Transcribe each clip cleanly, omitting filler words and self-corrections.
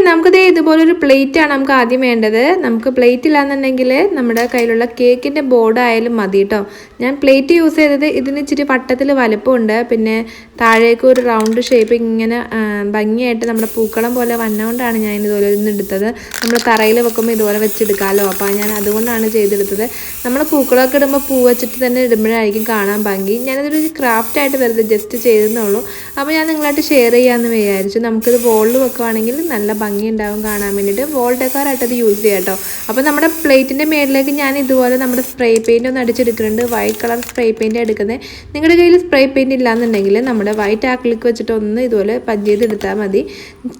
നമുക്കിത് ഇതുപോലൊരു പ്ലേറ്റാണ് നമുക്ക് ആദ്യം വേണ്ടത്. നമുക്ക് പ്ലേറ്റ് ഇല്ലാന്നുണ്ടെങ്കിൽ നമ്മുടെ കയ്യിലുള്ള കേക്കിൻ്റെ ബോർഡ് ആയാലും മതി കേട്ടോ. ഞാൻ പ്ലേറ്റ് യൂസ് ചെയ്തത് ഇതിന് ഇച്ചിരി വട്ടത്തിൽ വലുപ്പമുണ്ട്. പിന്നെ താഴേക്ക് ഒരു റൗണ്ട് ഷേപ്പ് ഇങ്ങനെ ഭംഗിയായിട്ട് നമ്മുടെ പൂക്കളം പോലെ വന്നുകൊണ്ടാണ് ഞാൻ ഇതുപോലെ ഒന്ന് എടുത്തത്. നമ്മൾ തറയിൽ വെക്കുമ്പോൾ ഇതുപോലെ വെച്ചെടുക്കാമല്ലോ. അപ്പോൾ ഞാൻ അതുകൊണ്ടാണ് ചെയ്തെടുത്തത്. നമ്മൾ പൂക്കളമൊക്കെ ഇടുമ്പോൾ പൂ വെച്ചിട്ട് തന്നെ ഇടുമ്പോഴായിരിക്കും കാണാൻ ഭംഗി. ഞാനിതൊരു ക്രാഫ്റ്റായിട്ട് വെറുതെ ജസ്റ്റ് ചെയ്തെന്നേ ഉള്ളൂ. അപ്പോൾ ഞാൻ നിങ്ങളായിട്ട് ഷെയർ ചെയ്യാമെന്ന് വിചാരിച്ചു. നമുക്കിത് വോളിൽ വെക്കുവാണെങ്കിൽ നല്ല ഭംഗി ഉണ്ടാവും കാണാൻ വേണ്ടിയിട്ട്. വോൾ ഡെക്കോറായിട്ട് അത് യൂസ് ചെയ്യാം കേട്ടോ. അപ്പോൾ നമ്മുടെ പ്ലേറ്റിൻ്റെ മേളിലേക്ക് ഞാൻ ഇതുപോലെ നമ്മുടെ സ്പ്രേ പെയിൻ്റ് ഒന്ന് അടിച്ചെടുക്കുന്നുണ്ട്. വൈറ്റ് കളർ സ്പ്രേ പെയിൻ്റ് എടുക്കുന്നത്. നിങ്ങളുടെ കയ്യിൽ സ്പ്രേ പെയിൻറ് ഇല്ലാന്നുണ്ടെങ്കിൽ നമ്മുടെ വൈറ്റ് ആക്രിലിക് വെച്ചിട്ട് ഒന്ന് ഇതുപോലെ പഞ്ച് ചെയ്തെടുത്താൽ മതി.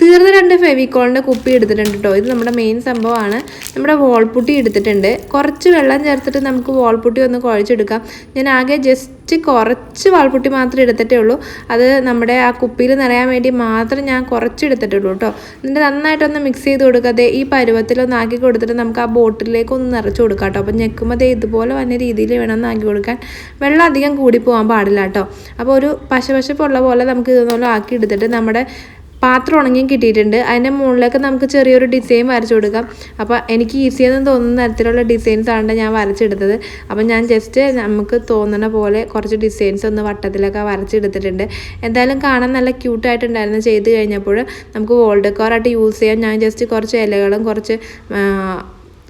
തീർന്ന 2 ഫെവിക്കോളിൻ്റെ കുപ്പി എടുത്തിട്ടുണ്ട് കേട്ടോ. ഇത് നമ്മുടെ മെയിൻ സംഭവമാണ്. നമ്മുടെ വോൾപുട്ടി എടുത്തിട്ടുണ്ട്. കുറച്ച് വെള്ളം ചേർത്തിട്ട് നമുക്ക് വോൾപുട്ടി ഒന്ന് കുഴച്ചെടുക്കാം. ഞാൻ ആകെ ജസ്റ്റ് കുറച്ച് വാൾപുട്ടി മാത്രമേ എടുത്തിട്ടേ ഉള്ളൂ. അത് നമ്മുടെ ആ കുപ്പിയിൽ നിറയാൻ വേണ്ടി മാത്രം ഞാൻ കുറച്ച് എടുത്തിട്ടുള്ളൂ കേട്ടോ. എന്നിട്ട് നന്നായിട്ടൊന്ന് മിക്സ് ചെയ്ത് കൊടുക്കാതെ ഈ പരുവത്തിലൊന്ന് ആക്കി കൊടുത്തിട്ട് നമുക്ക് ആ ബോട്ടിലേക്ക് ഒന്ന് നിറച്ച് കൊടുക്കാം കേട്ടോ. അപ്പോൾ ഞെക്കുമ്പോൾ ഇതുപോലെ വന്ന രീതിയിൽ വേണം ഒന്ന് ആക്കി കൊടുക്കാൻ. വെള്ളം അധികം കൂടി പോകാൻ പാടില്ല കേട്ടോ. അപ്പോൾ ഒരു പശപശപ്പുള്ള പോലെ നമുക്ക് ഇതുപോലെ ആക്കി എടുത്തിട്ട് നമ്മുടെ പാത്രം ഉണങ്ങി കിട്ടിയിട്ടുണ്ട്. അതിൻ്റെ മുകളിലേക്ക് നമുക്ക് ചെറിയൊരു ഡിസൈൻ വരച്ചു കൊടുക്കാം. അപ്പോൾ എനിക്ക് ഈസിയെന്ന് തോന്നുന്ന തരത്തിലുള്ള ഡിസൈൻസാണ് ഞാൻ വരച്ചെടുത്തത്. അപ്പോൾ ഞാൻ ജസ്റ്റ് നമുക്ക് തോന്നുന്ന പോലെ കുറച്ച് ഡിസൈൻസ് ഒന്ന് വട്ടത്തിലൊക്കെ വരച്ചെടുത്തിട്ടുണ്ട്. എന്തായാലും കാണാൻ നല്ല ക്യൂട്ടായിട്ടുണ്ടായിരുന്നു. ചെയ്ത് കഴിഞ്ഞപ്പോൾ നമുക്ക് വോൾ ഡെക്കോറായിട്ട് യൂസ് ചെയ്യാം. ഞാൻ ജസ്റ്റ് കുറച്ച് ഇലകളും കുറച്ച്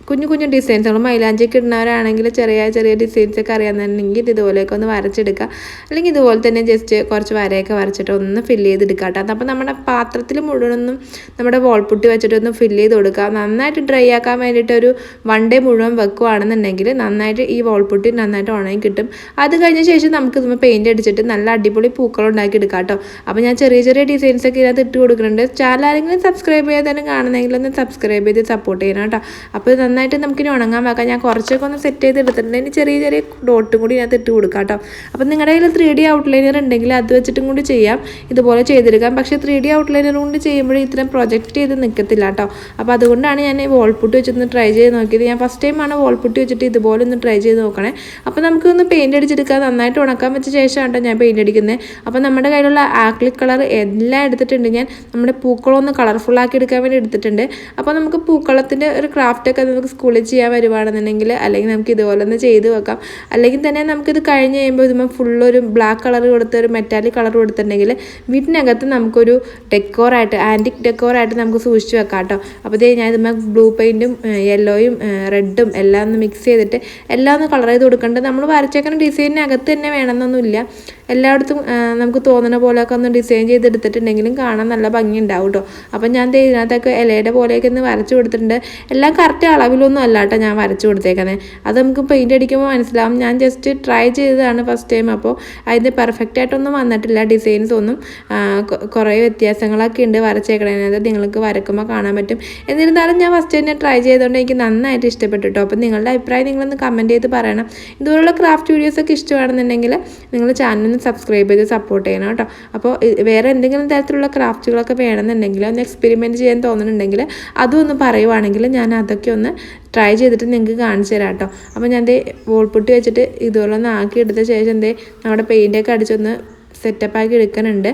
കുഞ്ഞു കുഞ്ഞു ഡിസൈൻസുകൾ മൈലാഞ്ചിക്ക് ഇടുന്നവരാണെങ്കിൽ ചെറിയ ചെറിയ ഡിസൈൻസൊക്കെ അറിയാമെന്നുണ്ടെങ്കിൽ ഇതുപോലെയൊക്കെ ഒന്ന് വരച്ചെടുക്കുക. അല്ലെങ്കിൽ ഇതുപോലെ തന്നെ ജസ്റ്റ് കുറച്ച് വരയൊക്കെ വരച്ചിട്ട് ഒന്ന് ഫില്ല് ചെയ്തെടുക്കാം കേട്ടോ. അപ്പോൾ നമ്മുടെ പാത്രത്തിൽ മുഴുവനൊന്നും നമ്മുടെ വോൾപുട്ടി വെച്ചിട്ടൊന്ന് ഫില്ല് ചെയ്ത് കൊടുക്കുക. നന്നായിട്ട് ഡ്രൈ ആക്കാൻ വേണ്ടിയിട്ട് ഒരു 1 ഡേ മുഴുവൻ വെക്കുകയാണെന്നുണ്ടെങ്കിൽ നന്നായിട്ട് ഈ വോൾപുട്ടി നന്നായിട്ട് ഉണങ്ങി കിട്ടും. അത് കഴിഞ്ഞ ശേഷം നമുക്ക് ഇതുമ്പോൾ പെയിൻറ്റ് അടിച്ചിട്ട് നല്ല അടിപൊളി പൂക്കൾ ഉണ്ടാക്കി എടുക്കാം കേട്ടോ. അപ്പോൾ ഞാൻ ചെറിയ ചെറിയ ഡിസൈൻസൊക്കെ ഇതിനകത്ത് ഇട്ട് കൊടുക്കുന്നുണ്ട്. ചാനൽ ആരെങ്കിലും സബ്സ്ക്രൈബ് ചെയ്യാതെ കാണുന്നെങ്കിൽ ഒന്ന് സബ്സ്ക്രൈബ് ചെയ്ത് സപ്പോർട്ട് ചെയ്യണം കേട്ടോ. അപ്പോൾ നന്നായിട്ട് നമുക്കിനി ഉണങ്ങാൻ വെക്കാം. ഞാൻ കുറച്ചൊക്കെ ഒന്ന് സെറ്റ് ചെയ്ത് എടുത്തിട്ടുണ്ട്. ഇനി ചെറിയ ചെറിയ ഡോട്ടും കൂടി ഇതിനകത്ത് ഇട്ട് കൊടുക്കാം കേട്ടോ. അപ്പോൾ നിങ്ങളുടെ കയ്യിൽ 3D ഔട്ട്ലൈനർ ഉണ്ടെങ്കിൽ അത് വെച്ചിട്ടും കൂടി ചെയ്യാം. ഇതുപോലെ ചെയ്തെടുക്കാം. പക്ഷേ 3D ഔട്ട്ലൈനർ കൊണ്ട് ചെയ്യുമ്പോൾ ഇത്രയും പ്രൊജക്റ്റ് ചെയ്ത് നിൽക്കത്തില്ല കേട്ടോ. അപ്പോൾ അതുകൊണ്ടാണ് ഞാൻ വോൾപുട്ടി വെച്ചൊന്ന് ട്രൈ ചെയ്ത് നോക്കിയത്. ഞാൻ ഫസ്റ്റ് ടൈമാണ് വോൾപുട്ടി വെച്ചിട്ട് ഇതുപോലെ ഒന്ന് ട്രൈ ചെയ്ത് നോക്കണേ. അപ്പോൾ നമുക്കൊന്ന് പെയിൻറ്റ് അടിച്ചെടുക്കാം. നന്നായിട്ട് ഉണക്കാൻ വെച്ച ശേഷമാണ് കേട്ടോ ഞാൻ പെയിൻറ്റ് അടിക്കുന്നത്. അപ്പോൾ നമ്മുടെ കയ്യിലുള്ള ആക്രിലിക് കളർ എല്ലാം എടുത്തിട്ടുണ്ട്. ഞാൻ നമ്മുടെ പൂക്കളൊന്ന് കളർഫുള്ളാക്കി എടുക്കാൻ വേണ്ടി എടുത്തിട്ടുണ്ട്. അപ്പോൾ നമുക്ക് പൂക്കളത്തിൻ്റെ ഒരു ക്രാഫ്റ്റൊക്കെ നമുക്ക് സ്കൂളിൽ ചെയ്യാൻ വരുവാണെന്നുണ്ടെങ്കിൽ അല്ലെങ്കിൽ നമുക്ക് ഇതുപോലെ ഒന്ന് ചെയ്ത് വെക്കാം. അല്ലെങ്കിൽ തന്നെ നമുക്കിത് കഴിഞ്ഞ് കഴിയുമ്പോൾ ഇതുമ്പോൾ ഫുള്ളൊരു ബ്ലാക്ക് കളർ കൊടുത്ത് ഒരു മെറ്റാലിക് കളർ കൊടുത്തിട്ടുണ്ടെങ്കിൽ വീട്ടിനകത്ത് നമുക്കൊരു ഡെക്കോറായിട്ട് ആൻറ്റിക് ഡെക്കോറായിട്ട് നമുക്ക് സൂക്ഷിച്ച് വെക്കാം കേട്ടോ. അപ്പോൾ ഞാൻ ഇതുമ്പോൾ ബ്ലൂ പെയിൻറ്റും യെല്ലോയും റെഡും എല്ലാം ഒന്ന് മിക്സ് ചെയ്തിട്ട് എല്ലാം ഒന്ന് കളർ ചെയ്ത് കൊടുക്കേണ്ടത്. നമ്മൾ വരച്ചേക്കുന്ന ഡിസൈനിനകത്ത് തന്നെ വേണമെന്നൊന്നുമില്ല. എല്ലായിടത്തും നമുക്ക് തോന്നുന്ന പോലെയൊക്കെ ഒന്ന് ഡിസൈൻ ചെയ്തെടുത്തിട്ടുണ്ടെങ്കിലും കാണാൻ നല്ല ഭംഗി ഉണ്ടാവും കേട്ടോ. അപ്പം ഞാൻ ഇതിനകത്തൊക്കെ ഇലയുടെ പോലെയൊക്കെ ഒന്ന് വരച്ച് കൊടുത്തിട്ടുണ്ട്. എല്ലാം കറക്റ്റ് അളവിലൊന്നും അല്ല കേട്ടോ ഞാൻ വരച്ച് കൊടുത്തേക്കുന്നത്. അത് നമുക്ക് പെയിൻറ്റ് അടിക്കുമ്പോൾ മനസ്സിലാവും. ഞാൻ ജസ്റ്റ് ട്രൈ ചെയ്തതാണ് ഫസ്റ്റ് ടൈം. അപ്പോൾ അതിന് പെർഫെക്റ്റ് ആയിട്ടൊന്നും വന്നിട്ടില്ല. ഡിസൈൻസ് ഒന്നും കുറേ വ്യത്യാസങ്ങളൊക്കെ ഉണ്ട് വരച്ചേക്കണതിനകത്ത്. നിങ്ങൾക്ക് വരക്കുമ്പോൾ കാണാൻ പറ്റും. എന്നിരുന്നാലും ഞാൻ ഫസ്റ്റ് തന്നെ ട്രൈ ചെയ്തുകൊണ്ട് എനിക്ക് നന്നായിട്ട് ഇഷ്ടപ്പെട്ടു കേട്ടോ. അപ്പോൾ നിങ്ങളുടെ അഭിപ്രായം നിങ്ങളൊന്ന് കമൻറ്റ് ചെയ്ത് പറയണം. ഇതുപോലുള്ള ക്രാഫ്റ്റ് വീഡിയോസൊക്കെ ഇഷ്ടമാണെന്നുണ്ടെങ്കിൽ നിങ്ങൾ ചാനലിന് സബ്സ്ക്രൈബ് ചെയ്ത് സപ്പോർട്ട് ചെയ്യണം കേട്ടോ. അപ്പോൾ വേറെ എന്തെങ്കിലും തരത്തിലുള്ള ക്രാഫ്റ്റുകളൊക്കെ വേണമെന്നുണ്ടെങ്കിൽ ഒന്ന് എക്സ്പെരിമെൻറ്റ് ചെയ്യാൻ തോന്നുന്നുണ്ടെങ്കിൽ അതും ഒന്ന് പറയുവാണെങ്കിൽ ഞാൻ അതൊക്കെ ഒന്ന് ട്രൈ ചെയ്തിട്ട് നിങ്ങൾക്ക് കാണിച്ചു തരാം കേട്ടോ. അപ്പോൾ ഞാൻ വോൾപുട്ടി വെച്ചിട്ട് ഇതുപോലെ ഒന്ന് ആക്കി എടുത്ത ശേഷം നമ്മുടെ പെയിൻ്റൊക്കെ അടിച്ചൊന്ന് സെറ്റപ്പാക്കി എടുക്കുന്നുണ്ട്.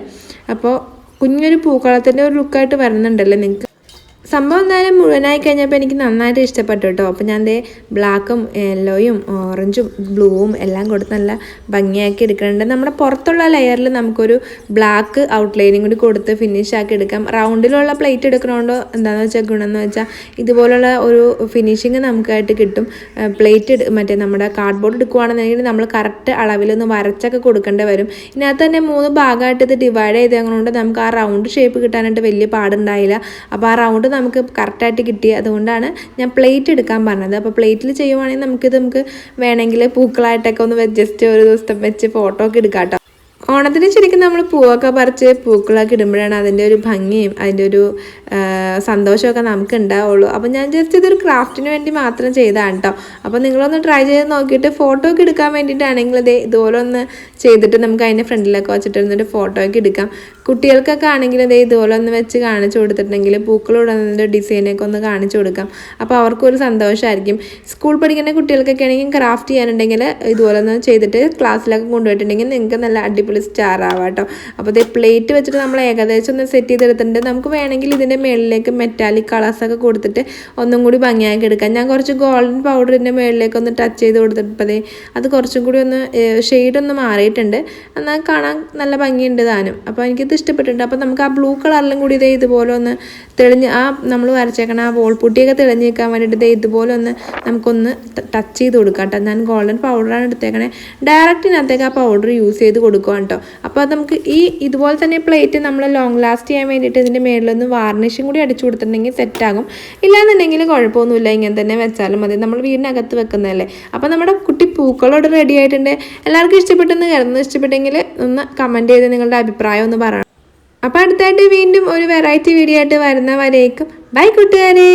അപ്പോൾ കുഞ്ഞൊരു പൂക്കളത്തിൻ്റെ ഒരു ലുക്കായിട്ട് വരുന്നുണ്ടല്ലോ നിങ്ങൾക്ക്. സംഭവം എന്തായാലും മുഴുവനായി കഴിഞ്ഞപ്പോൾ എനിക്ക് നന്നായിട്ട് ഇഷ്ടപ്പെട്ടു കേട്ടോ. അപ്പോൾ ഞാൻ ബ്ലാക്കും യെല്ലോയും ഓറഞ്ചും ബ്ലൂവും എല്ലാം കൊടുത്ത് നല്ല ഭംഗിയാക്കി എടുക്കുന്നുണ്ട്. നമ്മുടെ പുറത്തുള്ള ലെയറിൽ നമുക്കൊരു ബ്ലാക്ക് ഔട്ട്ലൈനും കൂടി കൊടുത്ത് ഫിനിഷ് ആക്കി എടുക്കാം. റൗണ്ടിലുള്ള പ്ലേറ്റ് എടുക്കണോണ്ടോ എന്താണെന്ന് വെച്ചാൽ ഗുണമെന്ന് വെച്ചാൽ ഇതുപോലുള്ള ഒരു ഫിനിഷിങ് നമുക്കായിട്ട് കിട്ടും. പ്ലേറ്റ് മറ്റേ നമ്മുടെ കാർഡ്ബോർഡ് എടുക്കുകയാണെന്നുണ്ടെങ്കിൽ നമ്മൾ കറക്റ്റ് അളവിലൊന്ന് വരച്ചൊക്കെ കൊടുക്കേണ്ടി വരും. ഇതിനകത്ത് തന്നെ 3 ഭാഗമായിട്ട് ഇത് ഡിവൈഡ് ചെയ്തതുകൊണ്ട് നമുക്ക് ആ റൗണ്ട് ഷേപ്പ് കിട്ടാനായിട്ട് വലിയ പാടുണ്ടായില്ല. അപ്പോൾ ആ റൗണ്ട് നമുക്ക് കറക്റ്റായിട്ട് കിട്ടി. അതുകൊണ്ടാണ് ഞാൻ പ്ലേറ്റ് എടുക്കാൻ പറഞ്ഞത്. അപ്പോൾ പ്ലേറ്റിൽ ചെയ്യുവാണെങ്കിൽ നമുക്ക് വേണമെങ്കിൽ പൂക്കളായിട്ടൊക്കെ ഒന്ന് ജസ്റ്റ് ഒരു ദിവസം വെച്ച് ഫോട്ടോ ഒക്കെ എടുക്കാം കേട്ടോ. ഓണത്തിന് ശരിക്കും നമ്മൾ പൂവൊക്കെ പറിച്ച് പൂക്കളൊക്കെ ഇടുമ്പോഴാണ് അതിൻ്റെ ഒരു ഭംഗിയും അതിൻ്റെ ഒരു സന്തോഷമൊക്കെ നമുക്ക് ഉണ്ടാവുള്ളൂ. അപ്പോൾ ഞാൻ ജസ്റ്റ് ഇതൊരു ക്രാഫ്റ്റിന് വേണ്ടി മാത്രം ചെയ്തതാണ് കേട്ടോ. അപ്പോൾ നിങ്ങളൊന്ന് ട്രൈ ചെയ്ത് നോക്കിയിട്ട് ഫോട്ടോ ഒക്കെ എടുക്കാൻ വേണ്ടിയിട്ടാണെങ്കിൽ ഇതുപോലെ ഒന്ന് ചെയ്തിട്ട് നമുക്ക് അതിൻ്റെ ഫ്രണ്ടിലൊക്കെ വെച്ചിട്ട് ഫോട്ടോയൊക്കെ എടുക്കാം. കുട്ടികൾക്കൊക്കെ ആണെങ്കിൽ ഇതുപോലെ ഒന്ന് വെച്ച് കാണിച്ചു കൊടുത്തിട്ടുണ്ടെങ്കിൽ പൂക്കളിടുന്നതിൻ്റെ ഡിസൈനൊക്കെ ഒന്ന് കാണിച്ചു കൊടുക്കാം. അപ്പോൾ അവർക്കൊരു സന്തോഷമായിരിക്കും. സ്കൂൾ പഠിക്കുന്ന കുട്ടികൾക്കൊക്കെ ആണെങ്കിൽ ക്രാഫ്റ്റ് ചെയ്യാനുണ്ടെങ്കിൽ ഇതുപോലെ ഒന്ന് ചെയ്തിട്ട് ക്ലാസ്സിലൊക്കെ കൊണ്ടുപോയിട്ടുണ്ടെങ്കിൽ നിങ്ങൾക്ക് നല്ല അടിപൊളി സ്റ്റാർ ആവാം കേട്ടോ. അപ്പോൾ ഇത് പ്ലേറ്റ് വെച്ചിട്ട് നമ്മൾ ഏകദേശം ഒന്ന് സെറ്റ് ചെയ്തെടുത്തിട്ടുണ്ട്. നമുക്ക് വേണമെങ്കിൽ ഇതിൻ്റെ മുകളിലേക്ക് മെറ്റാലിക് കളേഴ്സൊക്കെ കൊടുത്തിട്ട് ഒന്നും കൂടി ഭംഗിയാക്കി എടുക്കാം. ഞാൻ കുറച്ച് ഗോൾഡൻ പൗഡറിൻ്റെ മുകളിലേക്ക് ഒന്ന് ടച്ച് ചെയ്ത് കൊടുത്തപ്പോഴേ അത് കുറച്ചും കൂടി ഒന്ന് ഷെയ്ഡൊന്ന് മാറിയിട്ടുണ്ട്. എന്നാൽ കാണാൻ നല്ല ഭംഗിയുണ്ട് താനും. അപ്പോൾ എനിക്കിത് ഇഷ്ടപ്പെട്ടിട്ടുണ്ട്. അപ്പോൾ നമുക്ക് ആ ബ്ലൂ കളറിലും കൂടി ഇതുപോലെ ഒന്ന് തെളിഞ്ഞ് നമ്മൾ വരച്ചേക്കണം ആ വോൾ പുട്ടിയൊക്കെ തെളിഞ്ഞ് നിൽക്കാൻ വേണ്ടിയിട്ട് ഇതുപോലെ ഒന്ന് നമുക്കൊന്ന് ടച്ച് ചെയ്ത് കൊടുക്കാം കേട്ടോ. ഞാൻ ഗോൾഡൻ പൗഡറാണ് എടുത്തേക്കണേ. ഡയറക്റ്റിനകത്തേക്ക് ആ പൗഡർ യൂസ് ചെയ്ത് കൊടുക്കുക കേട്ടോ. അപ്പോൾ അത് നമുക്ക് ഇതുപോലെ തന്നെ പ്ലേറ്റ് നമ്മൾ ലോങ് ലാസ്റ്റ് ചെയ്യാൻ വേണ്ടിയിട്ട് ഇതിൻ്റെ മേളിലൊന്ന് വാർണിഷും കൂടി അടിച്ചു കൊടുത്തിട്ടുണ്ടെങ്കിൽ സെറ്റാകും. ഇല്ലാന്നുണ്ടെങ്കിൽ കുഴപ്പമൊന്നുമില്ല, ഇങ്ങനെ തന്നെ വെച്ചാലും മതി. നമ്മൾ വീടിനകത്ത് വെക്കുന്നതല്ലേ. അപ്പോൾ നമ്മുടെ കുട്ടി പൂക്കളോട് റെഡി ആയിട്ടുണ്ട്. എല്ലാവർക്കും ഇഷ്ടപ്പെട്ടെന്ന് കരുതുന്നു. ഇഷ്ടപ്പെട്ടെങ്കിൽ ഒന്ന് കമൻറ്റ് ചെയ്ത് നിങ്ങളുടെ അഭിപ്രായം ഒന്ന് പറയണം. അപ്പോൾ അടുത്തായിട്ട് വീണ്ടും ഒരു വെറൈറ്റി വീഡിയോ ആയിട്ട് വരുന്നവരേക്കും ബൈ കൂട്ടുകാരേ.